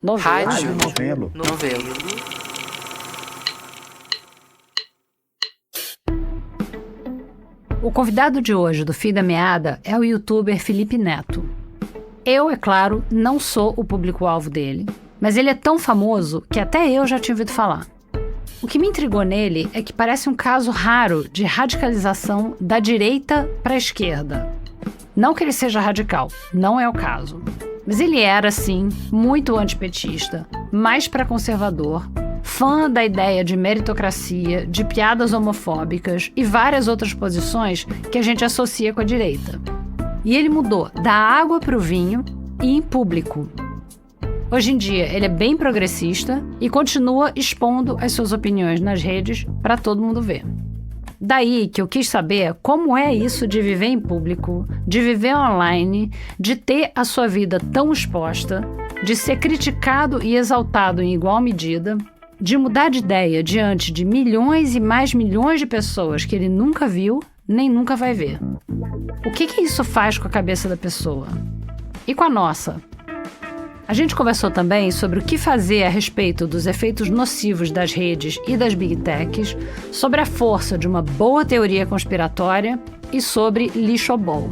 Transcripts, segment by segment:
Rádio. Novelo. O convidado de hoje do Fio da Meada é o youtuber Felipe Neto. Eu, é claro, não sou o público-alvo dele, mas ele é tão famoso que até eu já tinha ouvido falar. O que me intrigou nele é que parece um caso raro de radicalização da direita para a esquerda. Não que ele seja radical, não é o caso. Mas ele era, sim, muito antipetista, mais pré-conservador, fã da ideia de meritocracia, de piadas homofóbicas e várias outras posições que a gente associa com a direita. E ele mudou da água para o vinho e em público. Hoje em dia, ele é bem progressista e continua expondo as suas opiniões nas redes para todo mundo ver. Daí que eu quis saber como é isso de viver em público, de viver online, de ter a sua vida tão exposta, de ser criticado e exaltado em igual medida, de mudar de ideia diante de milhões e mais milhões de pessoas que ele nunca viu nem nunca vai ver. O que isso faz com a cabeça da pessoa? E com a nossa? A gente conversou também sobre o que fazer a respeito dos efeitos nocivos das redes e das big techs, sobre a força de uma boa teoria conspiratória e sobre lixobol.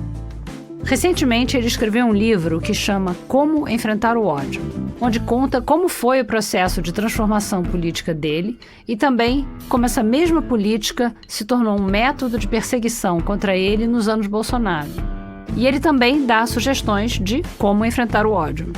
Recentemente, ele escreveu um livro que chama Como Enfrentar o Ódio, onde conta como foi o processo de transformação política dele e também como essa mesma política se tornou um método de perseguição contra ele nos anos Bolsonaro. E ele também dá sugestões de como enfrentar o ódio.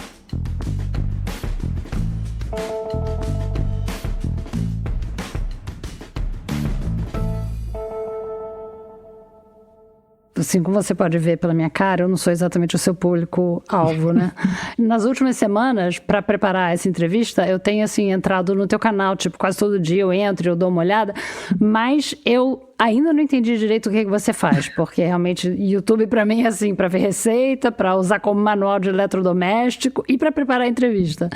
Assim como você pode ver pela minha cara, eu não sou exatamente o seu público-alvo, né? Nas últimas semanas, para preparar essa entrevista, eu tenho, assim, entrado no teu canal, tipo, quase todo dia eu entro, eu dou uma olhada, mas eu ainda não entendi direito o que você faz, porque realmente YouTube para mim é assim, para ver receita, para usar como manual de eletrodoméstico e para preparar a entrevista.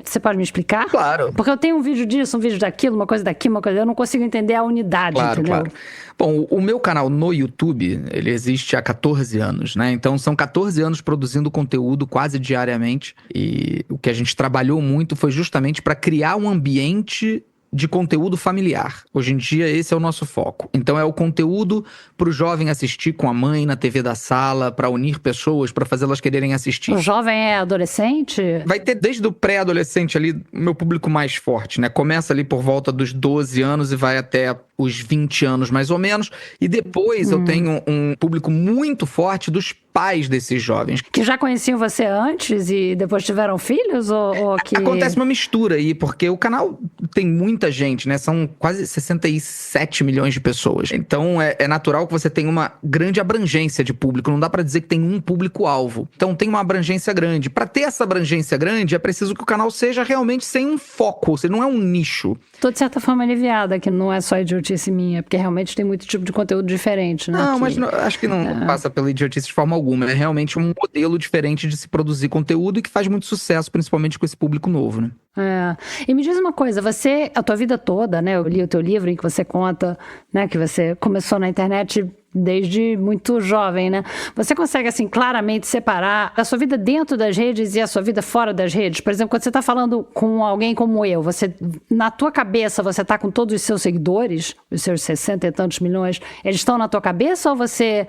Você pode me explicar? Claro. Porque eu tenho um vídeo disso, um vídeo daquilo, uma coisa daqui, uma coisa... Eu não consigo entender a unidade, entendeu? Claro. Bom, o meu canal no YouTube, ele existe há 14 anos, né? Então, são 14 anos produzindo conteúdo quase diariamente. E o que a gente trabalhou muito foi justamente para criar um ambiente de conteúdo familiar. Hoje em dia, esse é o nosso foco. Então, é o conteúdo para o jovem assistir com a mãe na TV da sala, para unir pessoas, para fazê-las quererem assistir. O jovem é adolescente? Vai ter desde o pré-adolescente ali, o meu público mais forte, né? Começa ali por volta dos 12 anos e vai até os 20 anos, mais ou menos. E depois eu tenho um público muito forte dos pais desses jovens. Que já conheciam você antes e depois tiveram filhos? Ou que... Acontece uma mistura aí, porque o canal tem muita gente, né? São quase 67 milhões de pessoas. Então, é natural que você tenha uma grande abrangência de público. Não dá pra dizer que tem um público-alvo. Então, tem uma abrangência grande. Pra ter essa abrangência grande, é preciso que o canal seja realmente sem um foco. Você não é um nicho. Tô, de certa forma, aliviada, que não é só idiotice minha, porque realmente tem muito tipo de conteúdo diferente, né? Não, mas acho que não passa pela idiotice de forma alguma. É realmente um modelo diferente de se produzir conteúdo e que faz muito sucesso, principalmente com esse público novo, né? E me diz uma coisa, você, a tua vida toda, né? Eu li o teu livro em que você conta, né, que você começou na internet desde muito jovem, né? Você consegue, assim, claramente separar a sua vida dentro das redes e a sua vida fora das redes? Por exemplo, quando você está falando com alguém como eu, você, na tua cabeça, você está com todos os seus seguidores, os seus 60 e tantos milhões, eles estão na tua cabeça ou você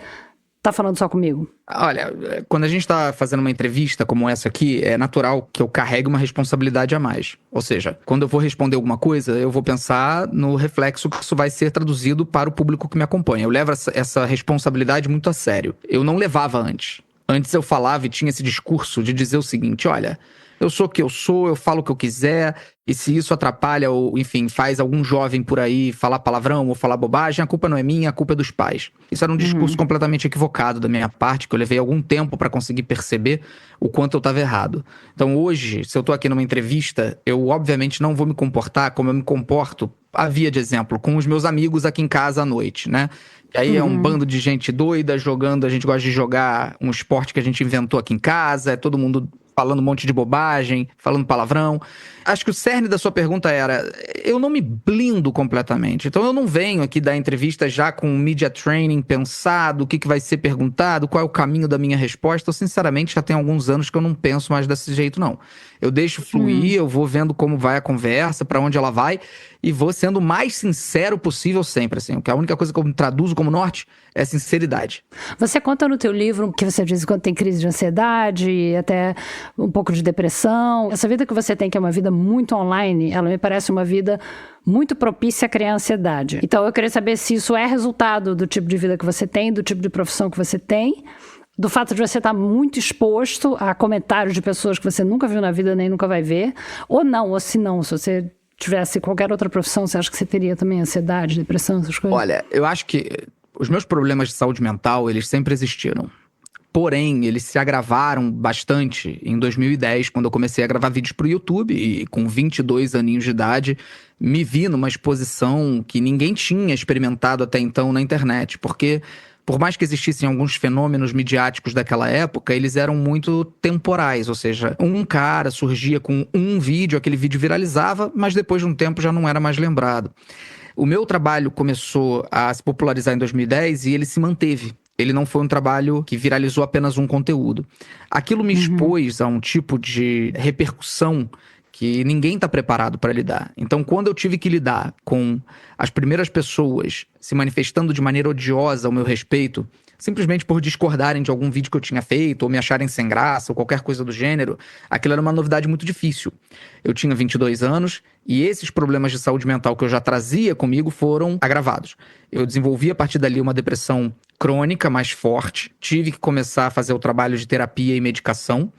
tá falando só comigo? Olha, quando a gente tá fazendo uma entrevista como essa aqui, é natural que eu carregue uma responsabilidade a mais. Ou seja, quando eu vou responder alguma coisa, eu vou pensar no reflexo que isso vai ser traduzido para o público que me acompanha. Eu levo essa responsabilidade muito a sério. Eu não levava antes. Antes eu falava e tinha esse discurso de dizer o seguinte, olha, eu sou o que eu sou, eu falo o que eu quiser, e se isso atrapalha ou, enfim, faz algum jovem por aí falar palavrão ou falar bobagem, a culpa não é minha, a culpa é dos pais. Isso era um discurso completamente equivocado da minha parte, que eu levei algum tempo para conseguir perceber o quanto eu estava errado. Então hoje, se eu tô aqui numa entrevista, eu obviamente não vou me comportar como eu me comporto, a via de exemplo, com os meus amigos aqui em casa à noite, né? E aí é um bando de gente doida jogando, a gente gosta de jogar um esporte que a gente inventou aqui em casa, é todo mundo falando um monte de bobagem, falando palavrão. Acho que o cerne da sua pergunta era, eu não me blindo completamente. Então eu não venho aqui dar entrevista já com um media training pensado, o que vai ser perguntado, qual é o caminho da minha resposta. Eu, sinceramente, já tem alguns anos que eu não penso mais desse jeito, não. Eu deixo fluir, eu vou vendo como vai a conversa, pra onde ela vai, e vou sendo o mais sincero possível sempre, assim. Porque a única coisa que eu traduzo como norte é sinceridade. Você conta no teu livro que você diz quando tem crise de ansiedade, até um pouco de depressão. Essa vida que você tem, que é uma vida muito online, ela me parece uma vida muito propícia a criar ansiedade. Então eu queria saber se isso é resultado do tipo de vida que você tem, do tipo de profissão que você tem, do fato de você estar muito exposto a comentários de pessoas que você nunca viu na vida nem nunca vai ver, ou não, ou se não, se você tivesse qualquer outra profissão, você acha que você teria também ansiedade, depressão, essas coisas? Olha, eu acho que os meus problemas de saúde mental, eles sempre existiram. Porém, eles se agravaram bastante em 2010, quando eu comecei a gravar vídeos pro YouTube. E com 22 aninhos de idade, me vi numa exposição que ninguém tinha experimentado até então na internet. Porque, por mais que existissem alguns fenômenos midiáticos daquela época, eles eram muito temporais. Ou seja, um cara surgia com um vídeo, aquele vídeo viralizava, mas depois de um tempo já não era mais lembrado. O meu trabalho começou a se popularizar em 2010 e ele se manteve. Ele não foi um trabalho que viralizou apenas um conteúdo. Aquilo me expôs a um tipo de repercussão que ninguém está preparado para lidar. Então, quando eu tive que lidar com as primeiras pessoas se manifestando de maneira odiosa ao meu respeito, simplesmente por discordarem de algum vídeo que eu tinha feito, ou me acharem sem graça, ou qualquer coisa do gênero, aquilo era uma novidade muito difícil. Eu tinha 22 anos, e esses problemas de saúde mental que eu já trazia comigo foram agravados. Eu desenvolvi a partir dali uma depressão crônica mais forte, tive que começar a fazer o trabalho de terapia e medicação,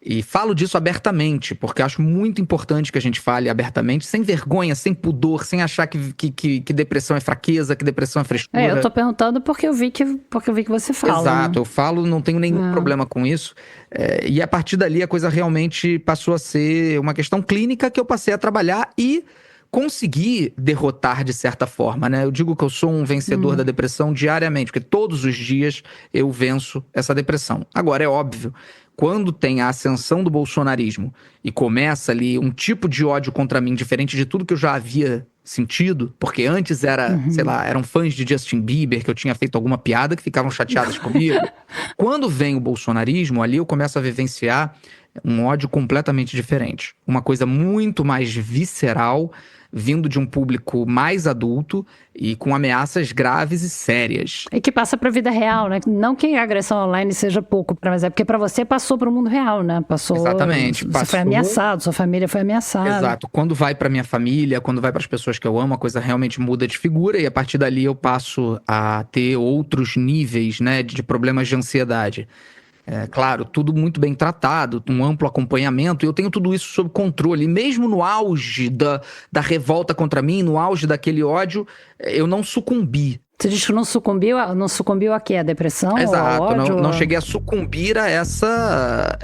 e falo disso abertamente, porque acho muito importante que a gente fale abertamente, sem vergonha, sem pudor, sem achar que depressão é fraqueza, que depressão é frescura. Eu tô perguntando porque eu vi que você fala. Exato, né? eu falo, não tenho nenhum problema com isso. E a partir dali a coisa realmente passou a ser uma questão clínica que eu passei a trabalhar e consegui derrotar de certa forma, né? Eu digo que eu sou um vencedor da depressão diariamente, porque todos os dias eu venço essa depressão. Agora, é óbvio, quando tem a ascensão do bolsonarismo e começa ali um tipo de ódio contra mim diferente de tudo que eu já havia sentido, porque antes era, sei lá, eram fãs de Justin Bieber, que eu tinha feito alguma piada que ficavam chateados comigo. Quando vem o bolsonarismo, ali eu começo a vivenciar um ódio completamente diferente. Uma coisa muito mais visceral, vindo de um público mais adulto e com ameaças graves e sérias. E que passa pra vida real, né? Não que a agressão online seja pouco, mas é porque pra você passou pro mundo real, né? Passou. Exatamente. Você foi ameaçado, sua família foi ameaçada. Exato. Quando vai pra minha família, quando vai pras pessoas que eu amo, a coisa realmente muda de figura e a partir dali eu passo a ter outros níveis, né, de problemas de ansiedade. Claro, tudo muito bem tratado, um amplo acompanhamento, e eu tenho tudo isso sob controle. E mesmo no auge da revolta contra mim, no auge daquele ódio, eu não sucumbi. Você diz que não sucumbiu a quê? A depressão? Exato, ao ódio? não cheguei a sucumbir a essa...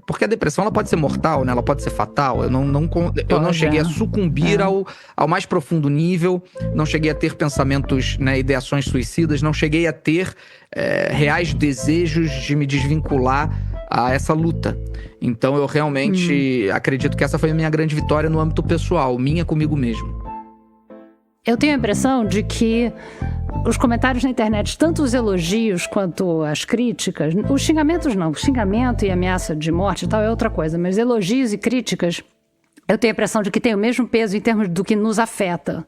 porque a depressão ela pode ser mortal, né? Ela pode ser fatal. Eu não cheguei a sucumbir ao mais profundo nível, não cheguei a ter pensamentos, né, ideações suicidas, não cheguei a ter reais desejos de me desvincular a essa luta. Então eu realmente acredito que essa foi a minha grande vitória no âmbito pessoal, minha comigo mesmo. Eu tenho a impressão de que os comentários na internet, tanto os elogios quanto as críticas, os xingamentos não, xingamento e ameaça de morte e tal é outra coisa, mas elogios e críticas, eu tenho a impressão de que tem o mesmo peso em termos do que nos afeta.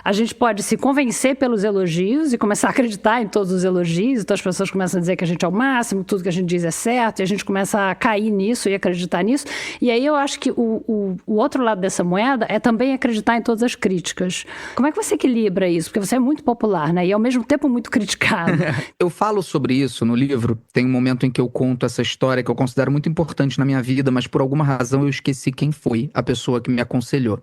A gente pode se convencer pelos elogios e começar a acreditar em todos os elogios, então as pessoas começam a dizer que a gente é o máximo, tudo que a gente diz é certo, e a gente começa a cair nisso e acreditar nisso. E aí eu acho que o outro lado dessa moeda é também acreditar em todas as críticas. Como é que você equilibra isso? Porque você é muito popular, né? E ao mesmo tempo muito criticado. Eu falo sobre isso no livro, tem um momento em que eu conto essa história que eu considero muito importante na minha vida, mas por alguma razão eu esqueci quem foi a pessoa que me aconselhou.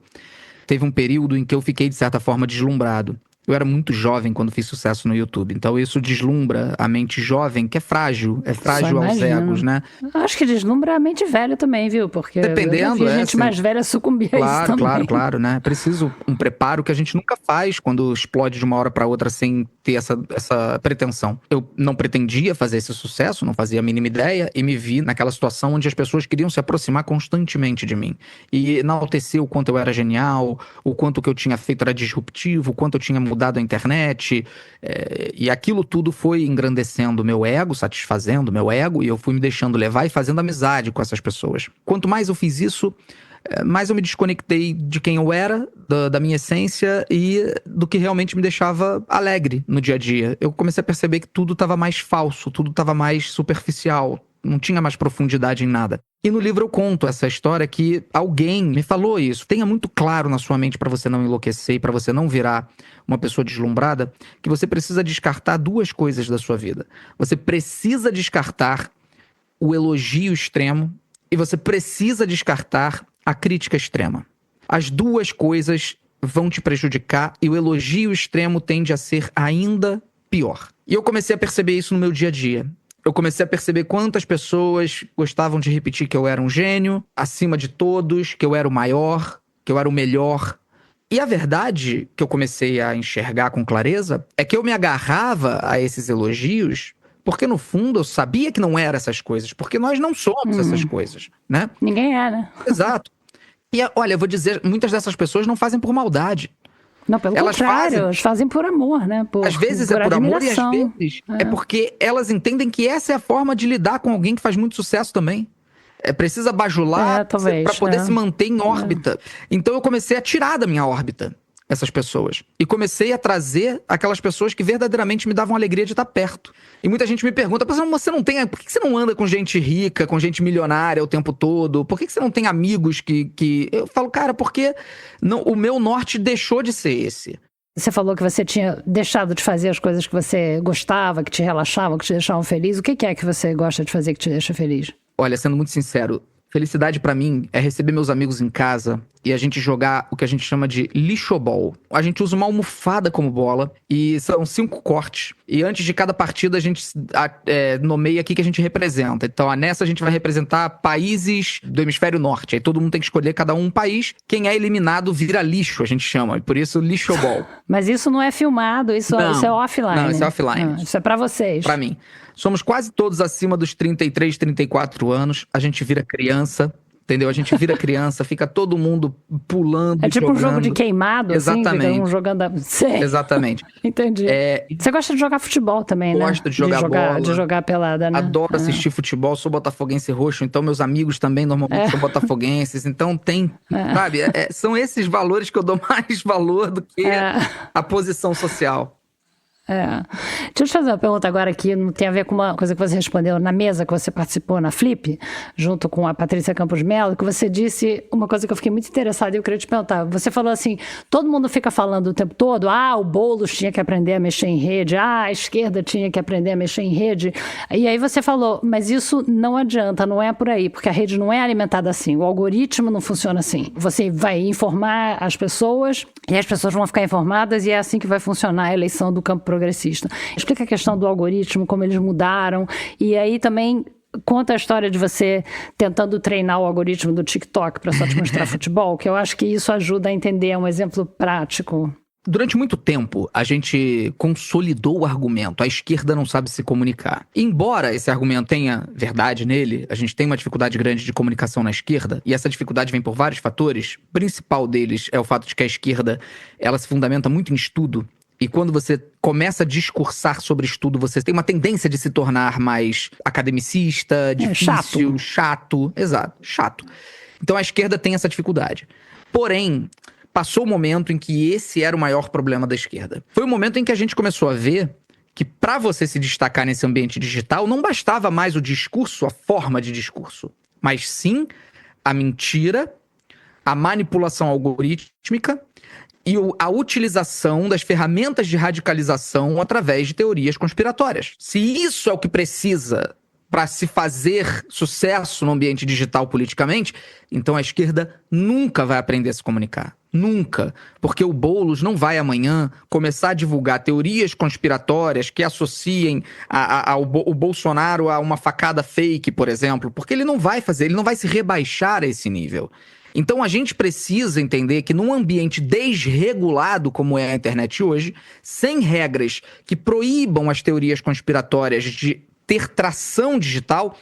Teve um período em que eu fiquei, de certa forma, deslumbrado. Eu era muito jovem quando fiz sucesso no YouTube. Então isso deslumbra a mente jovem, que é frágil aos egos, né? Acho que deslumbra a mente velha também, viu? Porque dependendo, eu já vi gente mais velha sucumbir a isso também. Claro, né? Preciso um preparo que a gente nunca faz quando explode de uma hora para outra sem ter essa pretensão. Eu não pretendia fazer esse sucesso, não fazia a mínima ideia, e me vi naquela situação onde as pessoas queriam se aproximar constantemente de mim. E enaltecer o quanto eu era genial, o quanto o que eu tinha feito era disruptivo, o quanto eu tinha mudado a internet, e aquilo tudo foi engrandecendo o meu ego, satisfazendo o meu ego, e eu fui me deixando levar e fazendo amizade com essas pessoas. Quanto mais eu fiz isso, mais eu me desconectei de quem eu era, da minha essência e do que realmente me deixava alegre no dia a dia. Eu comecei a perceber que tudo estava mais falso, tudo estava mais superficial, não tinha mais profundidade em nada. E no livro eu conto essa história que alguém me falou isso. Tenha muito claro na sua mente, para você não enlouquecer e para você não virar uma pessoa deslumbrada, que você precisa descartar 2 coisas da sua vida. Você precisa descartar o elogio extremo e você precisa descartar a crítica extrema. As 2 coisas vão te prejudicar e o elogio extremo tende a ser ainda pior. E eu comecei a perceber isso no meu dia a dia. Eu comecei a perceber quantas pessoas gostavam de repetir que eu era um gênio, acima de todos, que eu era o maior, que eu era o melhor. E a verdade que eu comecei a enxergar com clareza é que eu me agarrava a esses elogios porque, no fundo, eu sabia que não eram essas coisas, porque nós não somos essas coisas, né? Ninguém é, né? Exato. E, olha, eu vou dizer, muitas dessas pessoas não fazem por maldade. Não, pelo contrário, elas fazem por amor, né? Às vezes é por amor e às vezes é porque elas entendem que essa é a forma de lidar com alguém que faz muito sucesso também. Precisa bajular para poder se manter em órbita. Então eu comecei a tirar da minha órbita essas pessoas. E comecei a trazer aquelas pessoas que verdadeiramente me davam alegria de estar perto. E muita gente me pergunta, por que você não anda com gente rica, com gente milionária o tempo todo? Por que você não tem amigos que... Eu falo, cara, porque o meu norte deixou de ser esse. Você falou que você tinha deixado de fazer as coisas que você gostava, que te relaxavam, que te deixavam feliz. O que é que você gosta de fazer que te deixa feliz? Olha, sendo muito sincero, felicidade pra mim é receber meus amigos em casa e a gente jogar o que a gente chama de lixobol. A gente usa uma almofada como bola e são 5 cortes. E antes de cada partida a gente nomeia aqui que a gente representa. Então nessa a gente vai representar países do hemisfério norte. Aí todo mundo tem que escolher cada um país. Quem é eliminado vira lixo, a gente chama. E por isso lixobol. Mas isso não é filmado, isso é offline. Não, isso é offline. Isso é pra vocês. Pra mim. Somos quase todos acima dos 33, 34 anos. A gente vira criança, entendeu? A gente vira criança, fica todo mundo pulando, é tipo jogando. Um jogo de queimado, exatamente. Assim? Um jogando... Exatamente. Entendi. Você gosta de jogar futebol também, né? Gosto de jogar bola. De jogar pelada, né? Adoro assistir futebol, sou botafoguense roxo, então meus amigos também normalmente são botafoguenses. Então sabe? São esses valores que eu dou mais valor do que a posição social. Deixa eu te fazer uma pergunta agora que não tem a ver com uma coisa que você respondeu na mesa que você participou na Flip, junto com a Patrícia Campos Mello, que você disse uma coisa que eu fiquei muito interessada e eu queria te perguntar. Você falou assim, todo mundo fica falando o tempo todo, o Boulos tinha que aprender a mexer em rede, a esquerda tinha que aprender a mexer em rede. E aí você falou, mas isso não adianta, não é por aí, porque a rede não é alimentada assim, o algoritmo não funciona assim. Você vai informar as pessoas e as pessoas vão ficar informadas e é assim que vai funcionar a eleição do campo progressista. Explica a questão do algoritmo, como eles mudaram, e aí também conta a história de você tentando treinar o algoritmo do TikTok para só te mostrar futebol, que eu acho que isso ajuda a entender, é um exemplo prático. Durante muito tempo, a gente consolidou o argumento. A esquerda não sabe se comunicar. Embora esse argumento tenha verdade nele, a gente tem uma dificuldade grande de comunicação na esquerda, e essa dificuldade vem por vários fatores. O principal deles é o fato de que a esquerda, ela se fundamenta muito em estudo. E quando você começa a discursar sobre estudo, você tem uma tendência de se tornar mais academicista, difícil, chato. Exato, chato. Então a esquerda tem essa dificuldade. Porém, passou o momento em que esse era o maior problema da esquerda. Foi o momento em que a gente começou a ver que para você se destacar nesse ambiente digital, não bastava mais o discurso, a forma de discurso, mas sim a mentira, a manipulação algorítmica e a utilização das ferramentas de radicalização através de teorias conspiratórias. Se isso é o que precisa para se fazer sucesso no ambiente digital politicamente, então a esquerda nunca vai aprender a se comunicar. Nunca. Porque o Boulos não vai amanhã começar a divulgar teorias conspiratórias que associem o Bolsonaro a uma facada fake, por exemplo, porque ele não vai fazer, ele não vai se rebaixar a esse nível. Então a gente precisa entender que num ambiente desregulado como é a internet hoje, sem regras que proíbam as teorias conspiratórias de ter tração digital,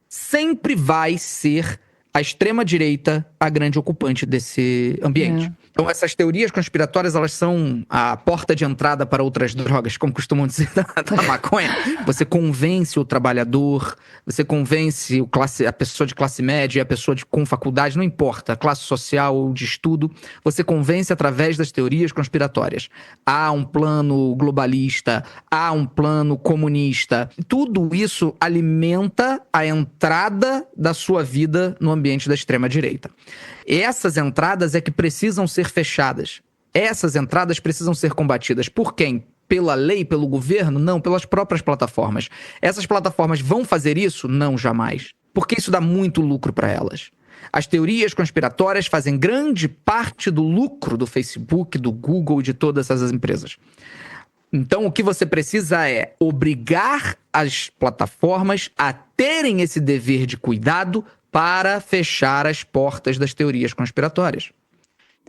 sempre vai ser a extrema-direita a grande ocupante desse ambiente. Então essas teorias conspiratórias, elas são a porta de entrada para outras drogas, como costumam dizer da maconha. Você convence o trabalhador, você convence a pessoa de classe média, a pessoa com faculdade, não importa, classe social ou de estudo, você convence através das teorias conspiratórias. Há um plano globalista, há um plano comunista. Tudo isso alimenta a entrada da sua vida no ambiente da extrema-direita. Essas entradas é que precisam ser fechadas. Essas entradas precisam ser combatidas. Por quem? Pela lei, pelo governo? Não, pelas próprias plataformas. Essas plataformas vão fazer isso? Não, jamais. Porque isso dá muito lucro para elas. As teorias conspiratórias fazem grande parte do lucro do Facebook, do Google e de todas essas empresas. Então, o que você precisa é obrigar as plataformas a terem esse dever de cuidado para fechar as portas das teorias conspiratórias.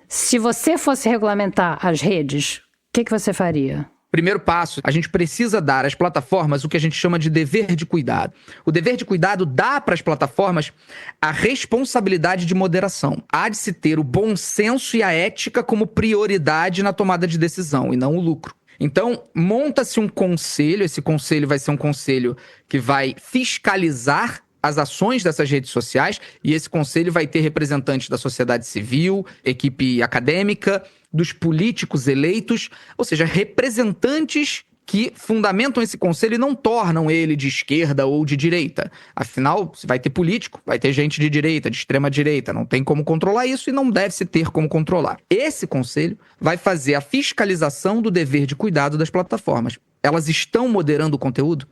Se você fosse regulamentar as redes, o que você faria? Primeiro passo, a gente precisa dar às plataformas o que a gente chama de dever de cuidado. O dever de cuidado dá para as plataformas a responsabilidade de moderação. Há de se ter o bom senso e a ética como prioridade na tomada de decisão, e não o lucro. Então, monta-se um conselho, esse conselho vai ser um conselho que vai fiscalizar as ações dessas redes sociais, e esse conselho vai ter representantes da sociedade civil, equipe acadêmica, dos políticos eleitos, ou seja, representantes que fundamentam esse conselho e não tornam ele de esquerda ou de direita. Afinal, vai ter político, vai ter gente de direita, de extrema direita, não tem como controlar isso e não deve-se ter como controlar. Esse conselho vai fazer a fiscalização do dever de cuidado das plataformas. Elas estão moderando o conteúdo?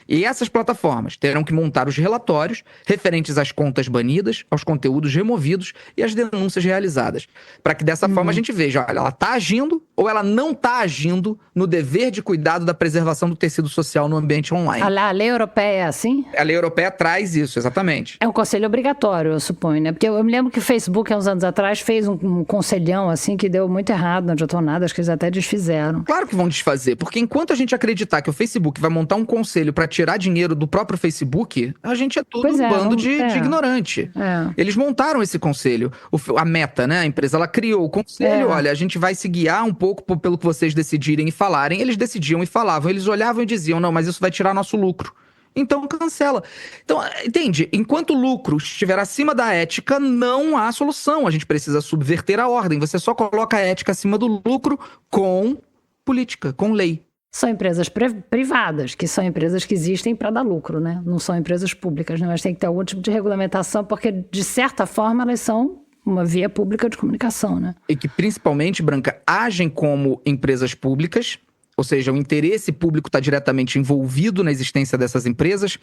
E essas plataformas terão que montar os relatórios referentes às contas banidas, aos conteúdos removidos e às denúncias realizadas. Para que dessa forma a gente veja, olha, ela está agindo ou ela não está agindo no dever de cuidado da preservação do tecido social no ambiente online. A lei europeia é assim? A lei europeia traz isso, exatamente. É um conselho obrigatório, eu suponho, né? Porque eu me lembro que o Facebook, há uns anos atrás, fez um conselhão assim que deu muito errado, não adiantou nada, acho que eles até desfizeram. Claro que vão desfazer, porque enquanto a gente acreditar que o Facebook vai montar um conselho para tirar dinheiro do próprio Facebook, a gente é tudo um bando de ignorante. Eles montaram esse conselho. A Meta, né, a empresa, ela criou o conselho, olha, a gente vai se guiar um pouco pelo que vocês decidirem e falarem. Eles decidiam e falavam, eles olhavam e diziam, não, mas isso vai tirar nosso lucro. Então cancela. Então, entende? Enquanto o lucro estiver acima da ética, não há solução. A gente precisa subverter a ordem. Você só coloca a ética acima do lucro com política, com lei. São empresas privadas, que são empresas que existem para dar lucro, né? Não são empresas públicas, né? Mas tem que ter algum tipo de regulamentação, porque, de certa forma, elas são uma via pública de comunicação, né? E que, principalmente, Branca, agem como empresas públicas, ou seja, o interesse público está diretamente envolvido na existência dessas empresas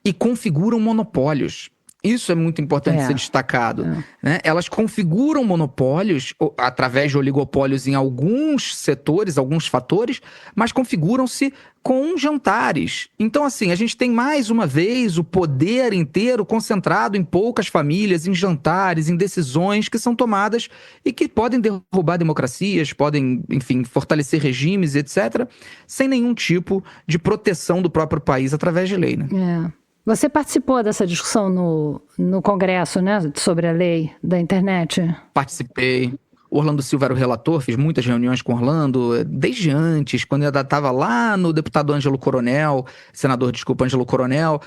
e configuram monopólios. Isso é muito importante ser destacado. Né? Elas configuram monopólios através de oligopólios em alguns setores, alguns fatores, mas configuram-se com jantares. Então, assim, a gente tem mais uma vez o poder inteiro concentrado em poucas famílias, em jantares, em decisões que são tomadas e que podem derrubar democracias, podem, enfim, fortalecer regimes, etc., sem nenhum tipo de proteção do próprio país através de lei, né? Você participou dessa discussão no Congresso, né, sobre a lei da internet? Participei. O Orlando Silva era o relator, fiz muitas reuniões com o Orlando, desde antes, quando eu ainda estava lá no deputado Ângelo Coronel, senador, desculpa, Ângelo Coronel,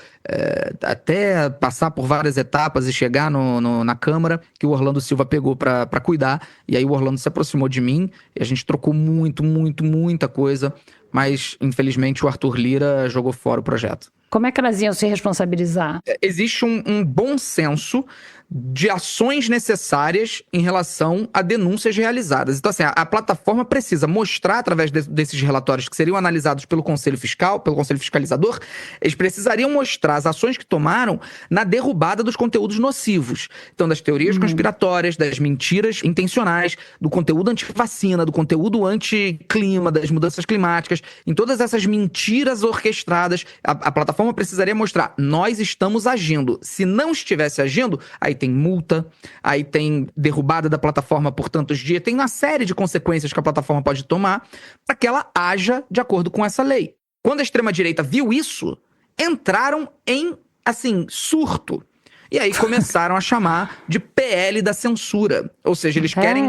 até passar por várias etapas e chegar na Câmara, que o Orlando Silva pegou para cuidar, e aí o Orlando se aproximou de mim, e a gente trocou muita coisa, mas infelizmente o Arthur Lira jogou fora o projeto. Como é que elas iam se responsabilizar? Existe um bom senso de ações necessárias em relação a denúncias realizadas. Então, assim, a plataforma precisa mostrar, através desses relatórios que seriam analisados pelo Conselho Fiscal, pelo Conselho Fiscalizador, eles precisariam mostrar as ações que tomaram na derrubada dos conteúdos nocivos. Então, das teorias conspiratórias, das mentiras intencionais, do conteúdo anti-vacina, do conteúdo anti-clima, das mudanças climáticas, em todas essas mentiras orquestradas, a plataforma precisaria mostrar, nós estamos agindo. Se não estivesse agindo, aí tem multa, aí tem derrubada da plataforma por tantos dias, tem uma série de consequências que a plataforma pode tomar para que ela haja de acordo com essa lei. Quando a extrema-direita viu isso, entraram em, assim, surto. E aí começaram a chamar de PL da censura. Ou seja, eles querem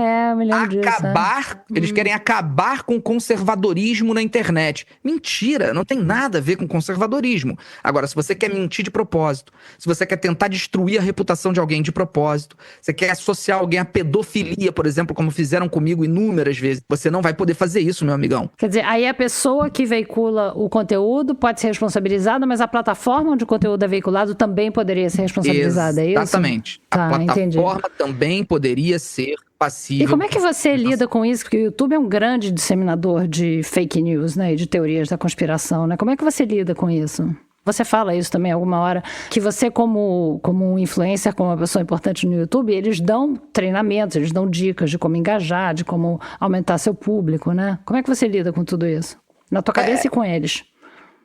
eles querem acabar com o conservadorismo na internet. Mentira, não tem nada a ver com conservadorismo. Agora, se você quer mentir de propósito, se você quer tentar destruir a reputação de alguém de propósito, você quer associar alguém à pedofilia, por exemplo, como fizeram comigo inúmeras vezes, você não vai poder fazer isso, meu amigão. Quer dizer, aí a pessoa que veicula o conteúdo pode ser responsabilizada, mas a plataforma onde o conteúdo é veiculado também poderia ser responsabilizada. É isso? Exatamente. A plataforma também poderia ser passível. E como é que você lida com isso? Porque o YouTube é um grande disseminador de fake news, né? E de teorias da conspiração, né? Como é que você lida com isso? Você fala isso também alguma hora, que você como um influencer, como uma pessoa importante no YouTube, eles dão treinamentos, eles dão dicas de como engajar, de como aumentar seu público, né? Como é que você lida com tudo isso? Na tua cabeça e com eles?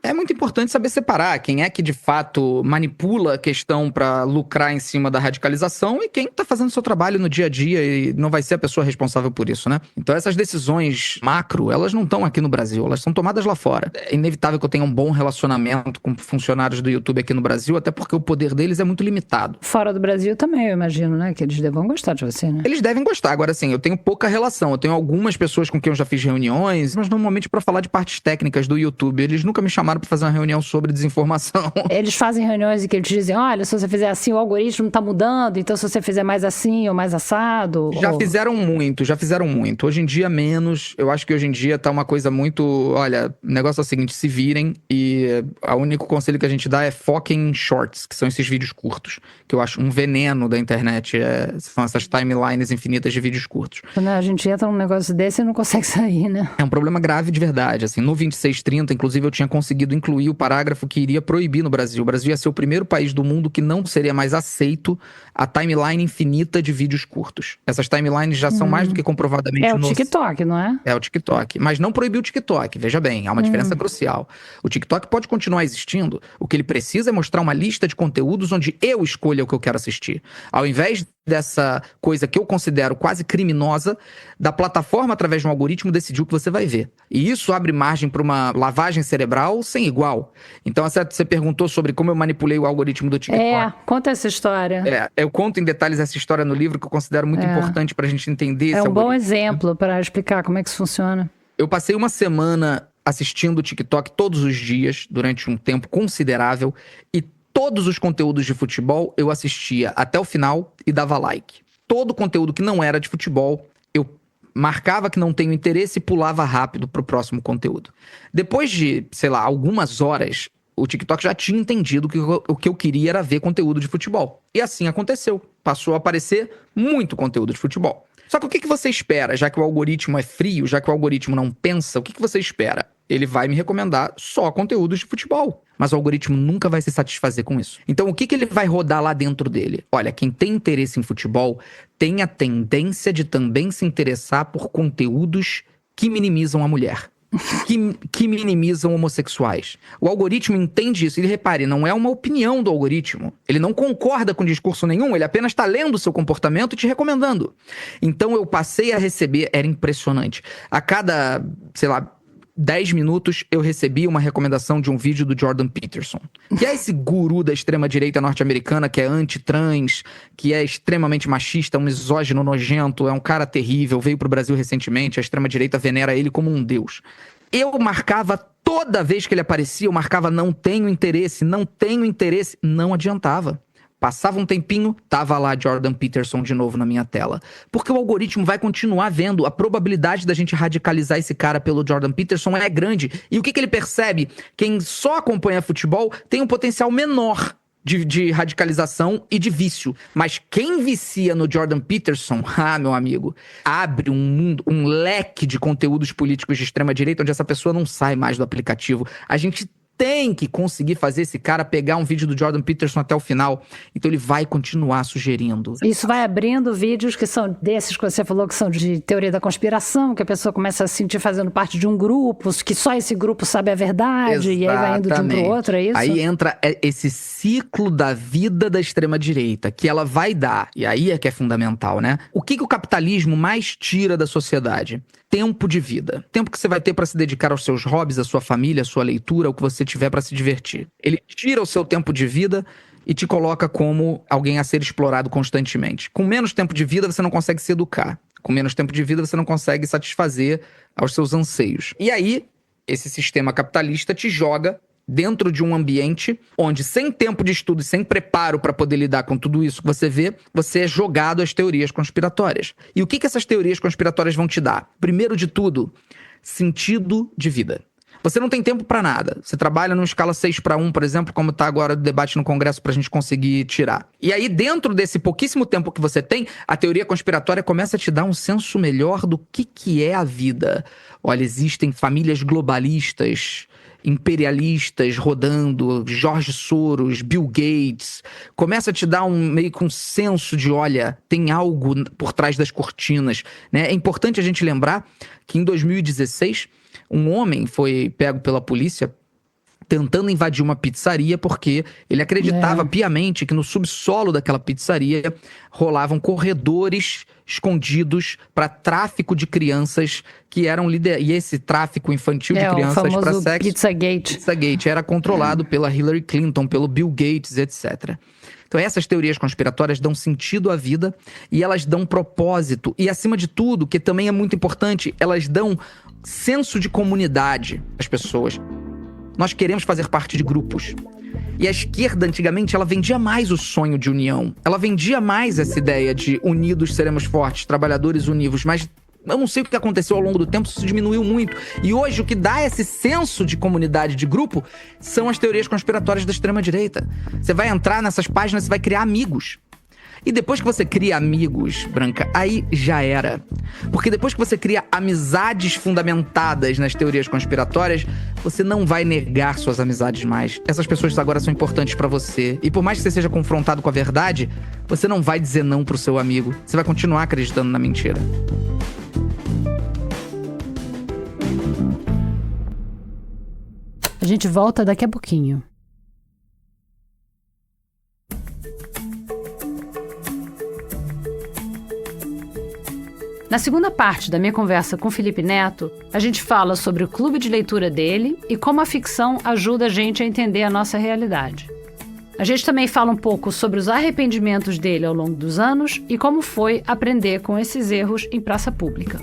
É muito importante saber separar quem é que de fato manipula a questão para lucrar em cima da radicalização e quem tá fazendo seu trabalho no dia a dia e não vai ser a pessoa responsável por isso, né? Então essas decisões macro, elas não estão aqui no Brasil, elas são tomadas lá fora. É inevitável que eu tenha um bom relacionamento com funcionários do YouTube aqui no Brasil, até porque o poder deles é muito limitado. Fora do Brasil também, eu imagino, né? Que eles devem gostar de você, né? Eles devem gostar. Agora, sim, eu tenho pouca relação. Eu tenho algumas pessoas com quem eu já fiz reuniões, mas normalmente para falar de partes técnicas do YouTube. Eles nunca me chamaram para fazer uma reunião sobre desinformação. Eles fazem reuniões em que eles dizem, olha, se você fizer assim, o algoritmo tá mudando, então se você fizer mais assim ou mais assado... Já fizeram muito. Hoje em dia, menos. Eu acho que hoje em dia tá uma coisa muito... Olha, o negócio é o seguinte, se virem e o único conselho que a gente dá é foquem em shorts, que são esses vídeos curtos, que eu acho um veneno da internet. São essas timelines infinitas de vídeos curtos. Quando a gente entra num negócio desse e não consegue sair, né? É um problema grave de verdade. Assim, no 2630, inclusive, eu tinha conseguido incluir o parágrafo que iria proibir no Brasil. O Brasil ia ser o primeiro país do mundo que não seria mais aceito a timeline infinita de vídeos curtos. Essas timelines já são mais do que comprovadamente nocivas. É o TikTok, não é? É o TikTok. Mas não proibiu o TikTok, veja bem, há uma diferença crucial. O TikTok pode continuar existindo. O que ele precisa é mostrar uma lista de conteúdos onde eu escolha o que eu quero assistir. Ao invés dessa coisa que eu considero quase criminosa, da plataforma, através de um algoritmo, decidir o que você vai ver. E isso abre margem para uma lavagem cerebral sem igual. Então, você perguntou sobre como eu manipulei o algoritmo do TikTok. Conta essa história. Eu conto em detalhes essa história no livro, que eu considero muito importante para a gente entender esse algoritmo. É um bom exemplo para explicar como é que isso funciona. Eu passei uma semana assistindo o TikTok todos os dias, durante um tempo considerável, e todos os conteúdos de futebol eu assistia até o final e dava like. Todo conteúdo que não era de futebol, eu marcava que não tenho interesse e pulava rápido pro próximo conteúdo. Depois de, algumas horas, o TikTok já tinha entendido que o que eu queria era ver conteúdo de futebol. E assim aconteceu. Passou a aparecer muito conteúdo de futebol. Só que o que você espera? Já que o algoritmo é frio, já que o algoritmo não pensa, o que você espera? Ele vai me recomendar só conteúdos de futebol. Mas o algoritmo nunca vai se satisfazer com isso. Então, o que ele vai rodar lá dentro dele? Olha, quem tem interesse em futebol tem a tendência de também se interessar por conteúdos que minimizam a mulher. Que minimizam homossexuais. O algoritmo entende isso. E repare, não é uma opinião do algoritmo. Ele não concorda com discurso nenhum, ele apenas está lendo o seu comportamento e te recomendando. Então eu passei a receber, era impressionante. A cada, 10 minutos eu recebia uma recomendação de um vídeo do Jordan Peterson, que é esse guru da extrema-direita norte-americana, que é anti-trans, que é extremamente machista, um misógino nojento, é um cara terrível, veio pro Brasil recentemente, a extrema-direita venera ele como um deus. Eu marcava, toda vez que ele aparecia, eu marcava não tenho interesse, não adiantava. Passava um tempinho, tava lá Jordan Peterson de novo na minha tela. Porque o algoritmo vai continuar vendo. A probabilidade da gente radicalizar esse cara pelo Jordan Peterson é grande. E o que ele percebe? Quem só acompanha futebol tem um potencial menor de radicalização e de vício. Mas quem vicia no Jordan Peterson, meu amigo, abre um mundo, um leque de conteúdos políticos de extrema-direita onde essa pessoa não sai mais do aplicativo. A gente tem que conseguir fazer esse cara pegar um vídeo do Jordan Peterson até o final. Então ele vai continuar sugerindo. Isso vai abrindo vídeos que são desses que você falou, que são de teoria da conspiração, que a pessoa começa a se sentir fazendo parte de um grupo, que só esse grupo sabe a verdade. Exatamente. E aí vai indo de um pro outro, é isso? Aí entra esse ciclo da vida da extrema-direita, que ela vai dar, e aí é que é fundamental, né? O que o capitalismo mais tira da sociedade? Tempo de vida. Tempo que você vai ter para se dedicar aos seus hobbies, à sua família, à sua leitura, ao que você tiver para se divertir. Ele tira o seu tempo de vida e te coloca como alguém a ser explorado constantemente. Com menos tempo de vida, você não consegue se educar. Com menos tempo de vida, você não consegue satisfazer aos seus anseios. E aí, esse sistema capitalista te joga dentro de um ambiente onde, sem tempo de estudo e sem preparo para poder lidar com tudo isso que você vê, você é jogado às teorias conspiratórias. E o que essas teorias conspiratórias vão te dar? Primeiro de tudo, sentido de vida. Você não tem tempo para nada. Você trabalha numa escala 6:1, por exemplo, como está agora o debate no Congresso para a gente conseguir tirar. E aí, dentro desse pouquíssimo tempo que você tem, a teoria conspiratória começa a te dar um senso melhor do que é a vida. Olha, existem famílias globalistas, imperialistas rodando, George Soros, Bill Gates. Começa a te dar meio que um senso de, olha, tem algo por trás das cortinas, né? É importante a gente lembrar que em 2016, um homem foi pego pela polícia tentando invadir uma pizzaria porque ele acreditava piamente que no subsolo daquela pizzaria rolavam corredores escondidos para tráfico de crianças que eram e esse tráfico infantil de crianças para sexo, Pizzagate era controlado pela Hillary Clinton, pelo Bill Gates, etc. Então essas teorias conspiratórias dão sentido à vida e elas dão propósito. E acima de tudo, que também é muito importante, elas dão senso de comunidade às pessoas. Nós queremos fazer parte de grupos. E a esquerda, antigamente, ela vendia mais o sonho de união. Ela vendia mais essa ideia de unidos seremos fortes, trabalhadores univos. Mas eu não sei o que aconteceu ao longo do tempo, isso diminuiu muito. E hoje o que dá esse senso de comunidade, de grupo, são as teorias conspiratórias da extrema-direita. Você vai entrar nessas páginas, você vai criar amigos. E depois que você cria amigos, Branca, aí já era. Porque depois que você cria amizades fundamentadas nas teorias conspiratórias, você não vai negar suas amizades mais. Essas pessoas agora são importantes pra você. E por mais que você seja confrontado com a verdade, você não vai dizer não pro seu amigo. Você vai continuar acreditando na mentira. A gente volta daqui a pouquinho. Na segunda parte da minha conversa com Felipe Neto, a gente fala sobre o clube de leitura dele e como a ficção ajuda a gente a entender a nossa realidade. A gente também fala um pouco sobre os arrependimentos dele ao longo dos anos e como foi aprender com esses erros em praça pública.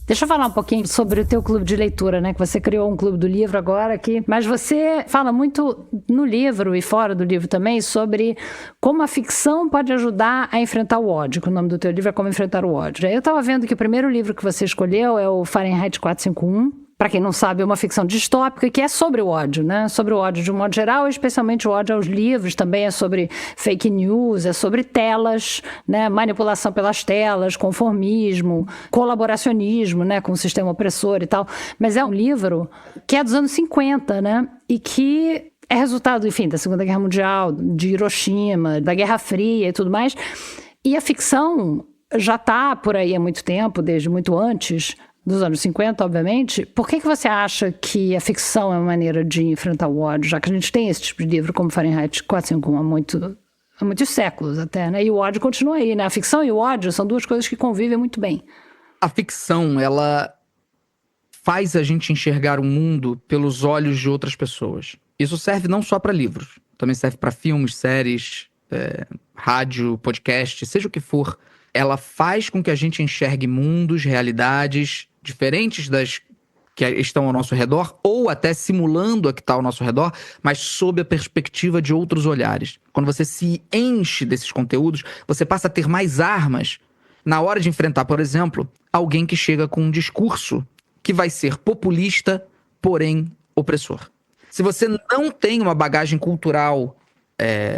Deixa eu falar um pouquinho sobre o teu clube de leitura, né? Que você criou um clube do livro agora aqui. Mas você fala muito no livro e fora do livro também sobre como a ficção pode ajudar a enfrentar o ódio. Que o nome do teu livro é Como Enfrentar o Ódio. Eu estava vendo que o primeiro livro que você escolheu é o Fahrenheit 451. Para quem não sabe, é uma ficção distópica que é sobre o ódio, né? Sobre o ódio de um modo geral, especialmente o ódio aos livros, também é sobre fake news, é sobre telas, né? Manipulação pelas telas, conformismo, colaboracionismo, né? Com o sistema opressor e tal. Mas é um livro que é dos anos 50, né? E que é resultado, enfim, da Segunda Guerra Mundial, de Hiroshima, da Guerra Fria e tudo mais. E a ficção já está por aí há muito tempo, desde muito antes dos anos 50, obviamente. Por que você acha que a ficção é uma maneira de enfrentar o ódio, já que a gente tem esse tipo de livro como Fahrenheit 451 há muitos séculos até, né? E o ódio continua aí, né? A ficção e o ódio são duas coisas que convivem muito bem. A ficção, ela faz a gente enxergar o mundo pelos olhos de outras pessoas. Isso serve não só para livros, também serve para filmes, séries, rádio, podcast, seja o que for. Ela faz com que a gente enxergue mundos, realidades diferentes das que estão ao nosso redor, ou até simulando a que está ao nosso redor, mas sob a perspectiva de outros olhares. Quando você se enche desses conteúdos, você passa a ter mais armas na hora de enfrentar, por exemplo, alguém que chega com um discurso que vai ser populista, porém opressor. Se você não tem uma bagagem cultural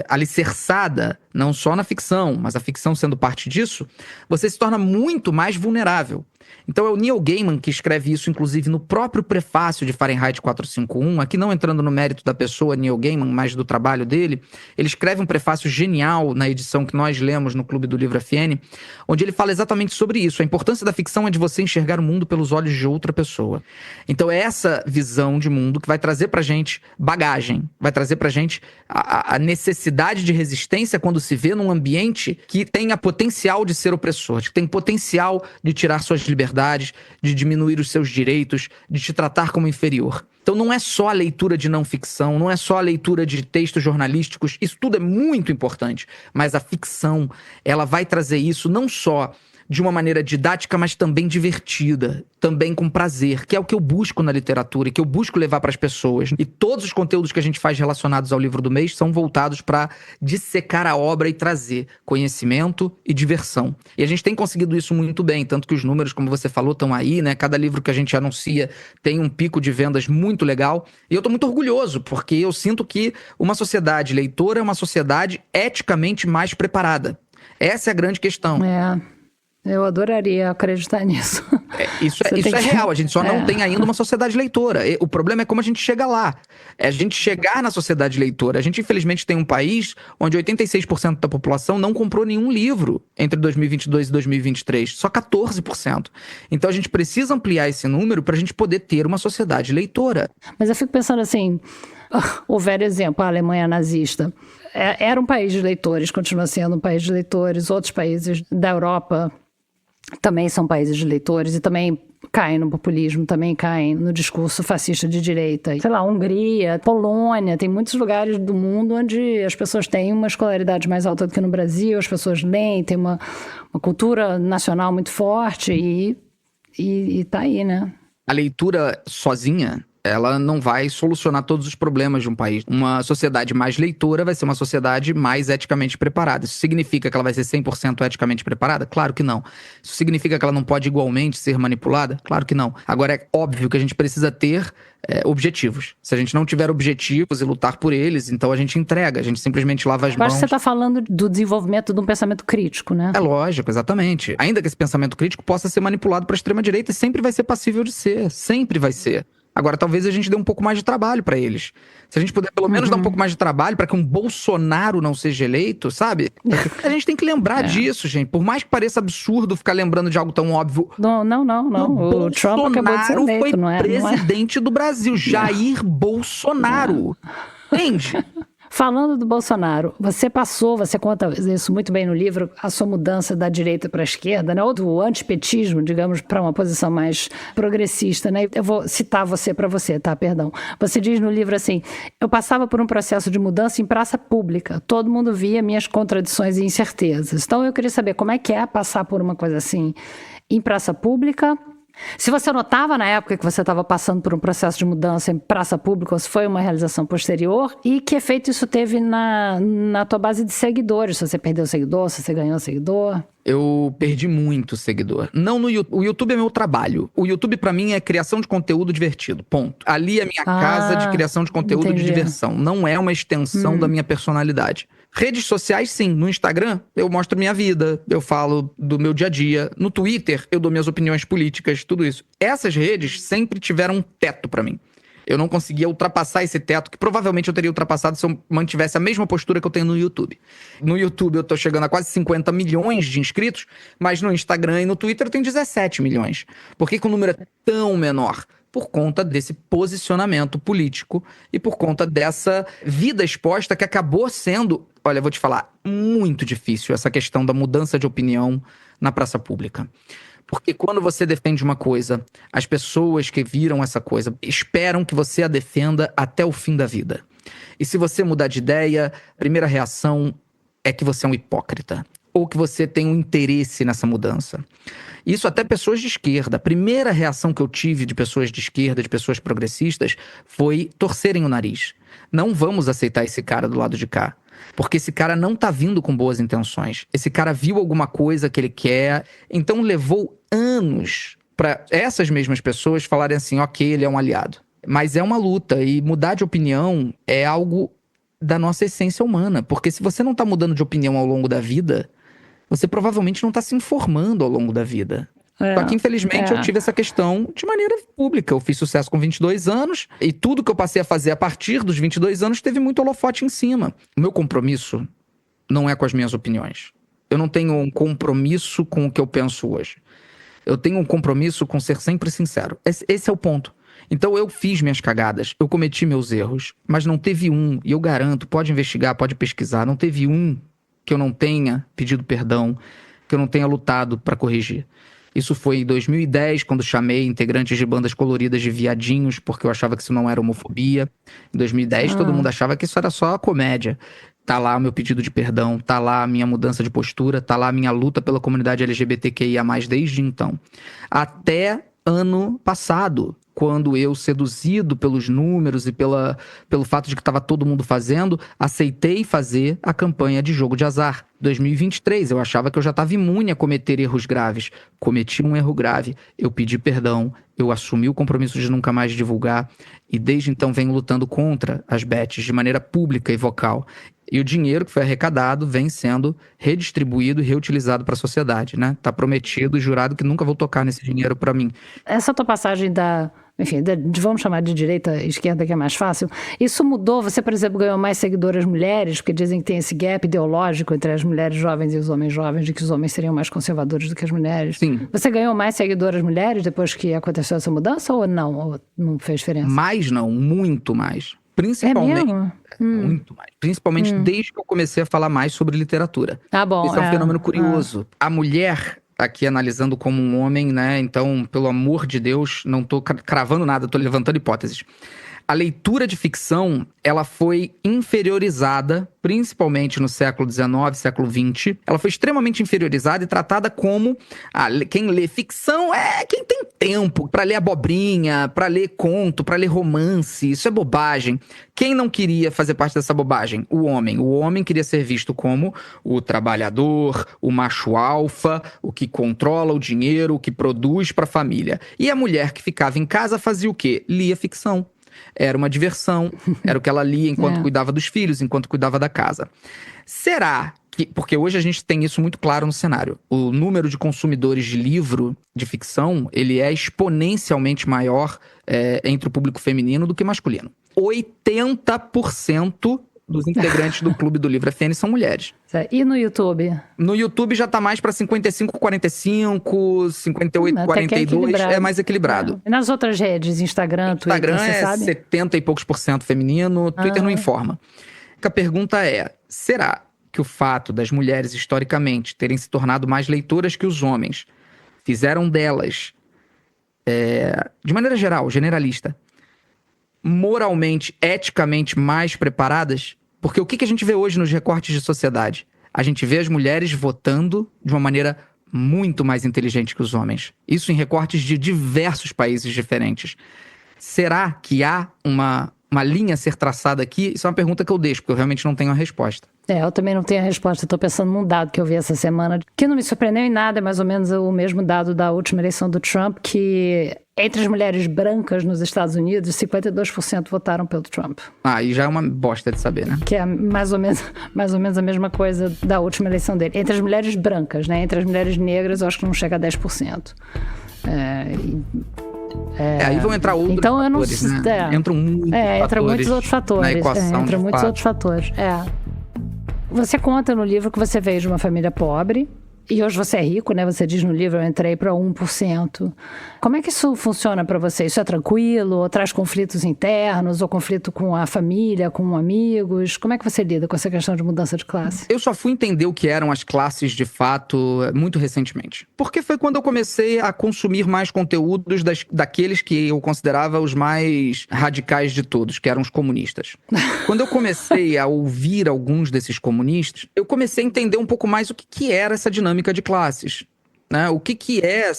alicerçada, não só na ficção, mas a ficção sendo parte disso, você se torna muito mais vulnerável. Então é o Neil Gaiman que escreve isso, inclusive, no próprio prefácio de Fahrenheit 451, aqui não entrando no mérito da pessoa Neil Gaiman, mas do trabalho dele. Ele escreve um prefácio genial na edição que nós lemos no Clube do Livro FN, onde ele fala exatamente sobre isso. A importância da ficção é de você enxergar o mundo pelos olhos de outra pessoa. Então é essa visão de mundo que vai trazer pra gente bagagem, vai trazer pra gente a necessidade de resistência quando se vê num ambiente que tenha potencial de ser opressor, que tem potencial de tirar suas liberdades, de diminuir os seus direitos, de te tratar como inferior. Então não é só a leitura de não ficção, não é só a leitura de textos jornalísticos, isso tudo é muito importante, mas a ficção, ela vai trazer isso não só de uma maneira didática, mas também divertida, também com prazer, que é o que eu busco na literatura e que eu busco levar para as pessoas. E todos os conteúdos que a gente faz relacionados ao livro do mês são voltados para dissecar a obra e trazer conhecimento e diversão. E a gente tem conseguido isso muito bem, tanto que os números, como você falou, estão aí, né? Cada livro que a gente anuncia tem um pico de vendas muito legal. E eu estou muito orgulhoso, porque eu sinto que uma sociedade leitora é uma sociedade eticamente mais preparada. Essa é a grande questão. Eu adoraria acreditar nisso. Isso é real, a gente só não tem ainda uma sociedade leitora. O problema é como a gente chega lá. É a gente chegar na sociedade leitora. A gente, infelizmente, tem um país onde 86% da população não comprou nenhum livro entre 2022 e 2023. Só 14%. Então a gente precisa ampliar esse número para a gente poder ter uma sociedade leitora. Mas eu fico pensando assim, o velho exemplo, a Alemanha nazista. Era um país de leitores, continua sendo um país de leitores. Outros países da Europa também são países de leitores e também caem no populismo, também caem no discurso fascista de direita. Sei lá, Hungria, Polônia, tem muitos lugares do mundo onde as pessoas têm uma escolaridade mais alta do que no Brasil, as pessoas leem, tem uma cultura nacional muito forte e tá aí, né? A leitura sozinha, ela não vai solucionar todos os problemas de um país. Uma sociedade mais leitora vai ser uma sociedade mais eticamente preparada. Isso significa que ela vai ser 100% eticamente preparada? Claro que não. Isso significa que ela não pode igualmente ser manipulada? Claro que não. Agora, é óbvio que a gente precisa ter objetivos. Se a gente não tiver objetivos e lutar por eles, então a gente entrega, a gente simplesmente lava as mãos. Eu acho que você está falando do desenvolvimento de um pensamento crítico, né? É lógico, exatamente. Ainda que esse pensamento crítico possa ser manipulado para a extrema-direita, sempre vai ser passível de ser. Sempre vai ser. Agora, talvez a gente dê um pouco mais de trabalho pra eles. Se a gente puder pelo menos dar um pouco mais de trabalho pra que um Bolsonaro não seja eleito, sabe? A gente tem que lembrar disso, gente. Por mais que pareça absurdo ficar lembrando de algo tão óbvio. Não. O Trump acabou de ser eleito, foi não é? presidente do Brasil. Jair Bolsonaro. Entende? Falando do Bolsonaro, você conta isso muito bem no livro, a sua mudança da direita para a esquerda, né? Ou do antipetismo, digamos, para uma posição mais progressista, né? Eu vou citar você para você, tá? Perdão. Você diz no livro assim, eu passava por um processo de mudança em praça pública, todo mundo via minhas contradições e incertezas. Então eu queria saber como é que é passar por uma coisa assim em praça pública. Se você notava na época que você estava passando por um processo de mudança em praça pública, ou se foi uma realização posterior, e que efeito isso teve na tua base de seguidores, se você perdeu seguidor, se você ganhou seguidor? Eu perdi muito seguidor. Não no YouTube. O YouTube é meu trabalho. O YouTube, pra mim, é criação de conteúdo divertido. Ponto. Ali é a minha casa de criação de conteúdo de diversão. Não é uma extensão da minha personalidade. Redes sociais, sim. No Instagram, eu mostro minha vida. Eu falo do meu dia a dia. No Twitter, eu dou minhas opiniões políticas, tudo isso. Essas redes sempre tiveram um teto pra mim. Eu não conseguia ultrapassar esse teto, que provavelmente eu teria ultrapassado se eu mantivesse a mesma postura que eu tenho no YouTube. No YouTube eu tô chegando a quase 50 milhões de inscritos, mas no Instagram e no Twitter eu tenho 17 milhões. Por que o número é tão menor? Por conta desse posicionamento político e por conta dessa vida exposta que acabou sendo, olha, eu vou te falar, muito difícil essa questão da mudança de opinião na praça pública. Porque quando você defende uma coisa, as pessoas que viram essa coisa esperam que você a defenda até o fim da vida. E se você mudar de ideia, a primeira reação é que você é um hipócrita. Ou que você tem um interesse nessa mudança. Isso até pessoas de esquerda. A primeira reação que eu tive de pessoas de esquerda, de pessoas progressistas, foi torcerem o nariz. Não vamos aceitar esse cara do lado de cá. Porque esse cara não tá vindo com boas intenções. Esse cara viu alguma coisa que ele quer, então levou anos para essas mesmas pessoas falarem assim, ok, ele é um aliado. Mas é uma luta, e mudar de opinião é algo da nossa essência humana. Porque se você não tá mudando de opinião ao longo da vida, você provavelmente não tá se informando ao longo da vida. Só que, infelizmente, eu tive essa questão de maneira pública. Eu fiz sucesso com 22 anos e tudo que eu passei a fazer a partir dos 22 anos teve muito holofote em cima. O meu compromisso não é com as minhas opiniões. Eu não tenho um compromisso com o que eu penso hoje. Eu tenho um compromisso com ser sempre sincero. Esse é o ponto. Então eu fiz minhas cagadas, eu cometi meus erros, mas não teve um, e eu garanto, pode investigar, pode pesquisar, não teve um que eu não tenha pedido perdão, que eu não tenha lutado pra corrigir. Isso foi em 2010, quando chamei integrantes de bandas coloridas de viadinhos, porque eu achava que isso não era homofobia. Em 2010, todo mundo achava que isso era só comédia. Tá lá o meu pedido de perdão, tá lá a minha mudança de postura, tá lá a minha luta pela comunidade LGBTQIA+, desde então. Até ano passado, quando eu, seduzido pelos números e pelo fato de que estava todo mundo fazendo, aceitei fazer a campanha de jogo de azar. 2023, eu achava que eu já estava imune a cometer erros graves. Cometi um erro grave, eu pedi perdão, eu assumi o compromisso de nunca mais divulgar e desde então venho lutando contra as bets de maneira pública e vocal. E o dinheiro que foi arrecadado vem sendo redistribuído e reutilizado para a sociedade, né? Tá prometido e jurado que nunca vou tocar nesse dinheiro para mim. Essa tua passagem vamos chamar de direita e esquerda, que é mais fácil. Isso mudou? Você, por exemplo, ganhou mais seguidoras mulheres, porque dizem que tem esse gap ideológico entre as mulheres jovens e os homens jovens, de que os homens seriam mais conservadores do que as mulheres. Sim. Você ganhou mais seguidoras mulheres depois que aconteceu essa mudança ou não? Ou não fez diferença? Mais não, muito mais. Principalmente, é mesmo? Muito mais. Principalmente desde que eu comecei a falar mais sobre literatura. Tá bom. Isso é um fenômeno curioso. A mulher, aqui analisando como um homem, né? Então, pelo amor de Deus, não tô cravando nada, tô levantando hipóteses. A leitura de ficção, ela foi inferiorizada, principalmente no século XIX, século XX. Ela foi extremamente inferiorizada e tratada como... quem lê ficção é quem tem tempo pra ler abobrinha, pra ler conto, pra ler romance. Isso é bobagem. Quem não queria fazer parte dessa bobagem? O homem. O homem queria ser visto como o trabalhador, o macho alfa, o que controla o dinheiro, o que produz pra família. E a mulher que ficava em casa fazia o quê? Lia ficção. Era uma diversão, era o que ela lia enquanto cuidava dos filhos, enquanto cuidava da casa. Será que... Porque hoje a gente tem isso muito claro no cenário. O número de consumidores de livro, de ficção, ele é exponencialmente maior entre o público feminino do que masculino. 80% dos integrantes do Clube do Livro FN são mulheres. E no YouTube? No YouTube já tá mais pra 55-45, 58-42, é mais equilibrado. E nas outras redes, Instagram, Twitter, Instagram você sabe? 70 e poucos % feminino, Twitter não informa. A pergunta é, será que o fato das mulheres, historicamente, terem se tornado mais leitoras que os homens, fizeram delas, de maneira geral, generalista, moralmente, eticamente mais preparadas? Porque o que a gente vê hoje nos recortes de sociedade? A gente vê as mulheres votando de uma maneira muito mais inteligente que os homens. Isso em recortes de diversos países diferentes. Será que há uma linha a ser traçada aqui? Isso é uma pergunta que eu deixo, porque eu realmente não tenho a resposta. Eu também não tenho a resposta. Estou pensando num dado que eu vi essa semana, que não me surpreendeu em nada, é mais ou menos o mesmo dado da última eleição do Trump, que entre as mulheres brancas nos Estados Unidos, 52% votaram pelo Trump. E já é uma bosta de saber, né? Que é mais ou menos a mesma coisa da última eleição dele. Entre as mulheres brancas, né? Entre as mulheres negras, eu acho que não chega a 10%. Aí vão entrar outros então, fatores, né? Entram muitos outros fatores na equação. Entram muitos outros fatores. Você conta no livro que você veio de uma família pobre e hoje você é rico, né? Você diz no livro, eu entrei para 1%. Como é que isso funciona para você? Isso é tranquilo? Ou traz conflitos internos? Ou conflito com a família, com amigos? Como é que você lida com essa questão de mudança de classe? Eu só fui entender o que eram as classes de fato muito recentemente. Porque foi quando eu comecei a consumir mais conteúdos daqueles que eu considerava os mais radicais de todos, que eram os comunistas. Quando eu comecei a ouvir alguns desses comunistas, eu comecei a entender um pouco mais o que era essa dinâmica de classes. né? O que é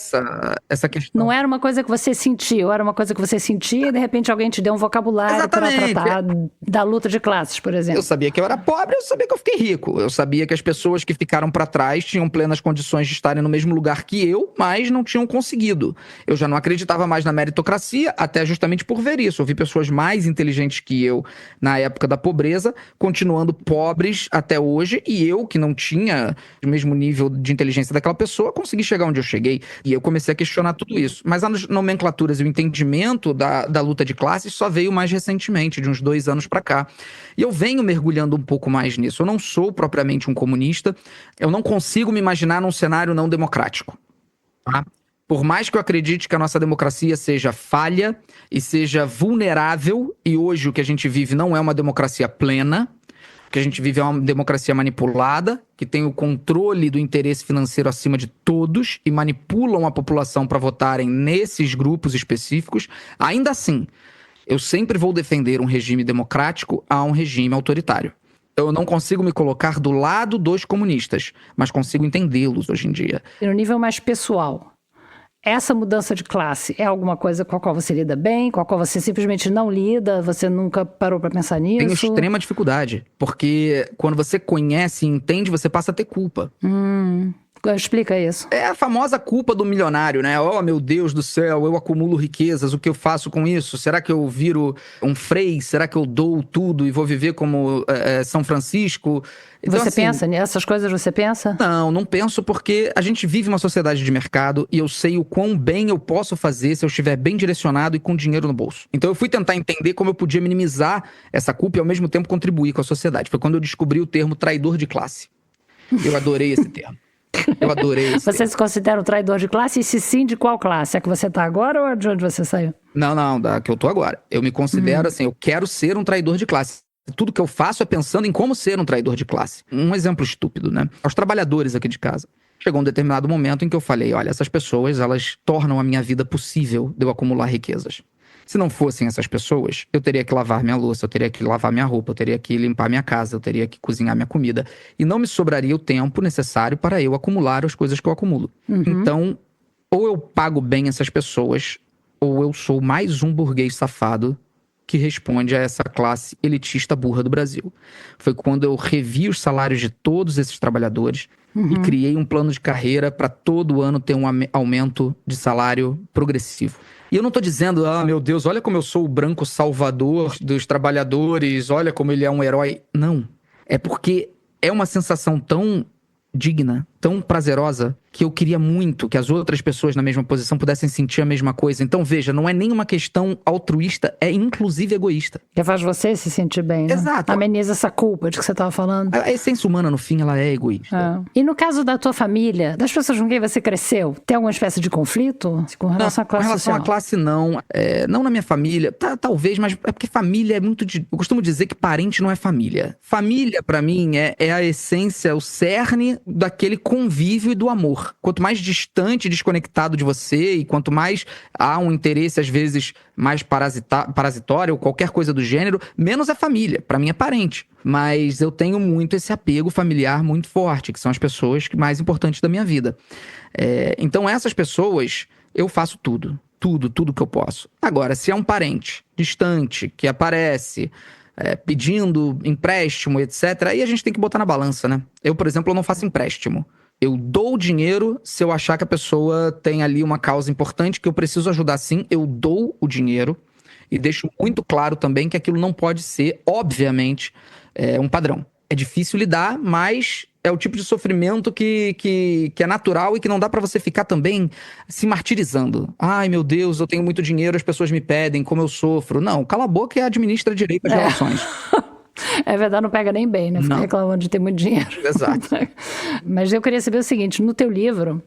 essa questão? Não era uma coisa que você sentiu, era uma coisa que você sentia e de repente alguém te deu um vocabulário para tratar da luta de classes, por exemplo. Eu sabia que eu era pobre, eu sabia que eu fiquei rico. Eu sabia que as pessoas que ficaram para trás tinham plenas condições de estarem no mesmo lugar que eu, mas não tinham conseguido. Eu já não acreditava mais na meritocracia, até justamente por ver isso. Eu vi pessoas mais inteligentes que eu na época da pobreza, continuando pobres até hoje, e eu, que não tinha o mesmo nível de inteligência daquela pessoa, consegui chegar onde eu cheguei. E eu comecei a questionar tudo isso. Mas as nomenclaturas e o entendimento da luta de classes só veio mais recentemente, de uns 2 anos para cá. E eu venho mergulhando um pouco mais nisso. Eu não sou propriamente um comunista. Eu não consigo me imaginar num cenário não democrático. Tá? Por mais que eu acredite que a nossa democracia seja falha e seja vulnerável, e hoje o que a gente vive não é uma democracia plena, o que a gente vive é uma democracia manipulada, que tem o controle do interesse financeiro acima de todos e manipulam a população para votarem nesses grupos específicos, ainda assim, eu sempre vou defender um regime democrático a um regime autoritário. Eu não consigo me colocar do lado dos comunistas, mas consigo entendê-los hoje em dia. E no nível mais pessoal, essa mudança de classe é alguma coisa com a qual você lida bem, com a qual você simplesmente não lida, você nunca parou para pensar nisso? Tenho extrema dificuldade, porque quando você conhece e entende, você passa a ter culpa. Explica isso. É a famosa culpa do milionário, né? Oh, meu Deus do céu, eu acumulo riquezas, o que eu faço com isso? Será que eu viro um Frei? Será que eu dou tudo e vou viver como São Francisco? Então, você assim, pensa nessas coisas, você pensa? Não penso, porque a gente vive uma sociedade de mercado e eu sei o quão bem eu posso fazer se eu estiver bem direcionado e com dinheiro no bolso. Então eu fui tentar entender como eu podia minimizar essa culpa e ao mesmo tempo contribuir com a sociedade. Foi quando eu descobri o termo traidor de classe. Eu adorei esse termo. Eu adorei esse Você termo. se considera um traidor de classe? E se sim, de qual classe? É que você está agora ou é de onde você saiu? Não, da que eu tô agora. Eu me considero assim, eu quero ser um traidor de classe. Tudo que eu faço é pensando em como ser um traidor de classe. Um exemplo estúpido, né? Aos trabalhadores aqui de casa. Chegou um determinado momento em que eu falei, olha, essas pessoas, elas tornam a minha vida possível de eu acumular riquezas. Se não fossem essas pessoas, eu teria que lavar minha louça, eu teria que lavar minha roupa, eu teria que limpar minha casa, eu teria que cozinhar minha comida. E não me sobraria o tempo necessário para eu acumular as coisas que eu acumulo. Então, ou eu pago bem essas pessoas, ou eu sou mais um burguês safado que responde a essa classe elitista burra do Brasil. Foi quando eu revi os salários de todos esses trabalhadores e criei um plano de carreira para todo ano ter um aumento de salário progressivo. E eu não tô dizendo, meu Deus, olha como eu sou o branco salvador dos trabalhadores, olha como ele é um herói. Não. É porque é uma sensação tão digna, tão prazerosa, que eu queria muito que as outras pessoas na mesma posição pudessem sentir a mesma coisa. Então, veja, não é nenhuma questão altruísta, é inclusive egoísta. Que faz você se sentir bem, né? Exato. Ameniza essa culpa de que você estava falando. A essência humana, no fim, ela é egoísta. E no caso da tua família, das pessoas com quem você cresceu, tem alguma espécie de conflito com relação à classe social? Com relação à classe, não. Não na minha família, talvez, mas é porque família é muito... Eu costumo dizer que parente não é família. Família, pra mim, é a essência, o cerne daquele convívio e do amor. Quanto mais distante, desconectado de você, e quanto mais há um interesse, às vezes, mais parasitório, ou qualquer coisa do gênero, menos é família. Pra mim é parente. Mas eu tenho muito esse apego familiar muito forte, que são as pessoas mais importantes da minha vida. Então essas pessoas, eu faço tudo que eu posso. Agora, se é um parente distante, que aparece pedindo empréstimo, etc., aí a gente tem que botar na balança, né? Eu, por exemplo, não faço empréstimo. Eu dou dinheiro se eu achar que a pessoa tem ali uma causa importante que eu preciso ajudar, sim. Eu dou o dinheiro e deixo muito claro também que aquilo não pode ser, obviamente, um padrão. É difícil lidar, mas é o tipo de sofrimento que é natural e que não dá pra você ficar também se martirizando. Ai, meu Deus, eu tenho muito dinheiro, as pessoas me pedem, como eu sofro. Não, cala a boca e administra direito as relações. É verdade, não pega nem bem, né? Fica reclamando de ter muito dinheiro. Exato. Mas eu queria saber o seguinte, no teu livro,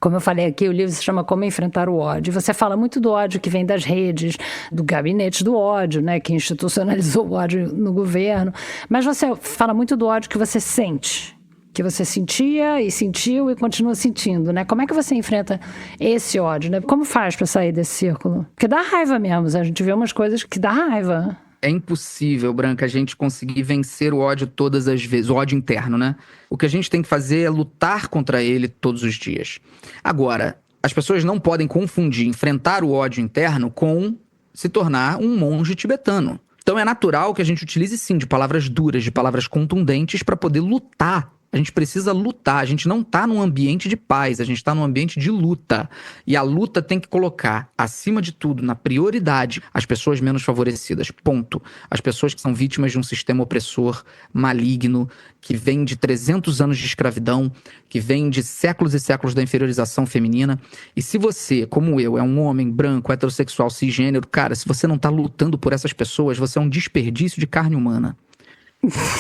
como eu falei aqui, o livro se chama Como Enfrentar o Ódio. Você fala muito do ódio que vem das redes, do gabinete do ódio, né? Que institucionalizou o ódio no governo. Mas você fala muito do ódio que você sente, que você sentia e sentiu e continua sentindo, né? Como é que você enfrenta esse ódio, né? Como faz pra sair desse círculo? Porque dá raiva mesmo, a gente vê umas coisas que dá raiva. É impossível, Branca, a gente conseguir vencer o ódio todas as vezes, o ódio interno, né? O que a gente tem que fazer é lutar contra ele todos os dias. Agora, as pessoas não podem confundir enfrentar o ódio interno com se tornar um monge tibetano. Então é natural que a gente utilize, sim, de palavras duras, de palavras contundentes para poder lutar. A gente precisa lutar, a gente não está num ambiente de paz, a gente está num ambiente de luta. E a luta tem que colocar, acima de tudo, na prioridade, as pessoas menos favorecidas, ponto. As pessoas que são vítimas de um sistema opressor, maligno, que vem de 300 anos de escravidão, que vem de séculos e séculos da inferiorização feminina. E se você, como eu, é um homem branco, heterossexual, cisgênero, cara, se você não está lutando por essas pessoas, você é um desperdício de carne humana.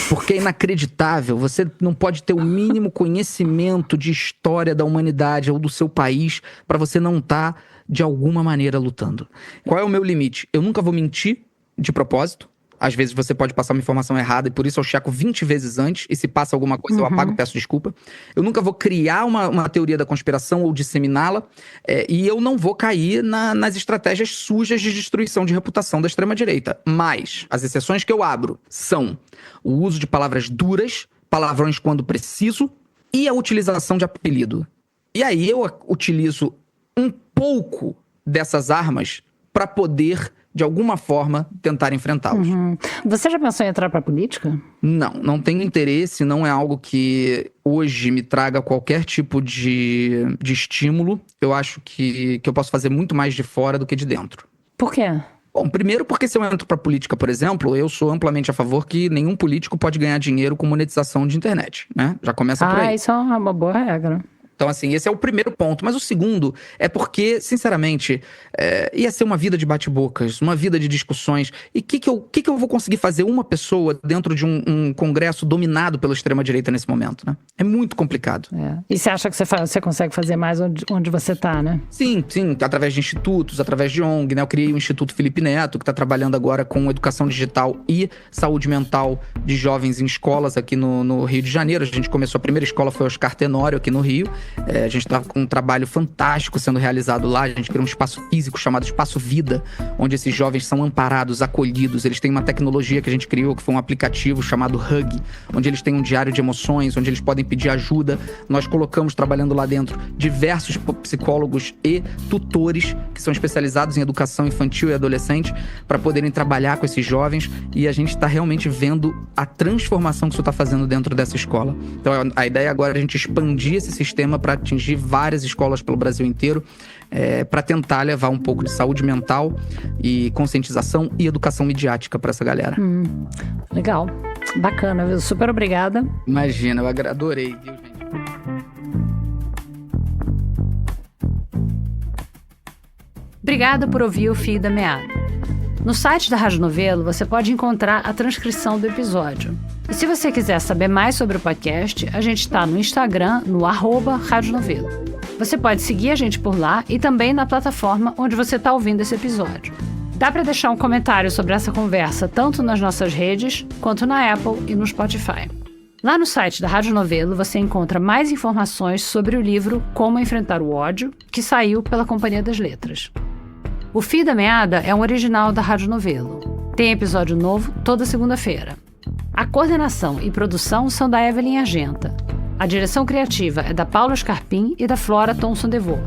Porque é inacreditável, você não pode ter o mínimo conhecimento de história da humanidade ou do seu país para você não estar, de alguma maneira, lutando. Qual é o meu limite? Eu nunca vou mentir de propósito. Às vezes você pode passar uma informação errada e por isso eu checo 20 vezes antes. E se passa alguma coisa, eu apago e peço desculpa. Eu nunca vou criar uma teoria da conspiração ou disseminá-la. E eu não vou cair nas estratégias sujas de destruição de reputação da extrema-direita. Mas as exceções que eu abro são o uso de palavras duras, palavrões quando preciso e a utilização de apelido. E aí eu utilizo um pouco dessas armas para poder, de alguma forma, tentar enfrentá-los. Você já pensou em entrar para a política? Não tenho interesse, não é algo que hoje me traga qualquer tipo de estímulo. Eu acho que eu posso fazer muito mais de fora do que de dentro. Por quê? Bom, primeiro porque se eu entro para política, por exemplo, eu sou amplamente a favor que nenhum político pode ganhar dinheiro com monetização de internet, né? Já começa por aí. Isso é uma boa regra. Então, assim, esse é o primeiro ponto. Mas o segundo é porque, sinceramente, ia ser uma vida de bate-bocas, uma vida de discussões. E o que eu vou conseguir fazer uma pessoa dentro de um congresso dominado pela extrema-direita nesse momento, né? É muito complicado. E você acha que você consegue fazer mais onde você está, né? Sim, através de institutos, através de ONG, né? Eu criei o Instituto Felipe Neto, que está trabalhando agora com educação digital e saúde mental de jovens em escolas aqui no Rio de Janeiro. A gente começou, a primeira escola foi Oscar Tenório, aqui no Rio. A gente está com um trabalho fantástico sendo realizado lá. A gente criou um espaço físico chamado Espaço Vida, onde esses jovens são amparados, acolhidos. Eles têm uma tecnologia que a gente criou, que foi um aplicativo chamado Hug, onde eles têm um diário de emoções, onde eles podem pedir ajuda. Nós colocamos, trabalhando lá dentro, diversos psicólogos e tutores que são especializados em educação infantil e adolescente para poderem trabalhar com esses jovens. E a gente está realmente vendo a transformação que isso está fazendo dentro dessa escola. Então a ideia agora é a gente expandir esse sistema para atingir várias escolas pelo Brasil inteiro, para tentar levar um pouco de saúde mental e conscientização e educação midiática para essa galera. Legal, bacana, viu? Super obrigada. Imagina, eu adorei, viu, gente? Obrigada por ouvir o Fio da Meada. No site da Rádio Novelo, você pode encontrar a transcrição do episódio. E se você quiser saber mais sobre o podcast, a gente está no Instagram, no @Rádio Novelo. Você pode seguir a gente por lá e também na plataforma onde você está ouvindo esse episódio. Dá para deixar um comentário sobre essa conversa tanto nas nossas redes, quanto na Apple e no Spotify. Lá no site da Rádio Novelo você encontra mais informações sobre o livro Como Enfrentar o Ódio, que saiu pela Companhia das Letras. O Fio da Meada é um original da Rádio Novelo. Tem episódio novo toda segunda-feira. A coordenação e produção são da Evelyn Argenta. A direção criativa é da Paula Scarpim e da Flora Thomson-DeVoe.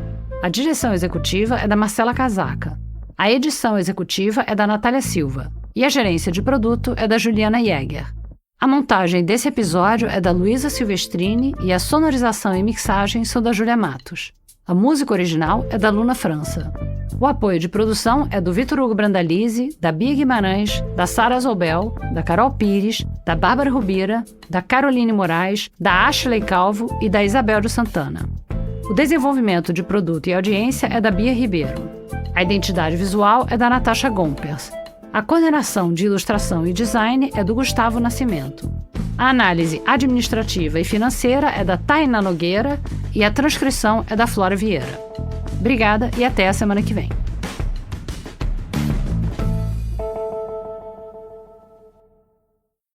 A direção executiva é da Marcela Casaca. A edição executiva é da Natália Silva. E a gerência de produto é da Juliana Jäger. A montagem desse episódio é da Luísa Silvestrini e a sonorização e mixagem são da Júlia Matos. A música original é da Luna França. O apoio de produção é do Vitor Hugo Brandalize, da Bia Guimarães, da Sara Zobel, da Carol Pires, da Bárbara Rubira, da Caroline Moraes, da Ashley Calvo e da Isabel de Santana. O desenvolvimento de produto e audiência é da Bia Ribeiro. A identidade visual é da Natasha Gompers. A coordenação de ilustração e design é do Gustavo Nascimento. A análise administrativa e financeira é da Tainá Nogueira e a transcrição é da Flora Vieira. Obrigada e até a semana que vem.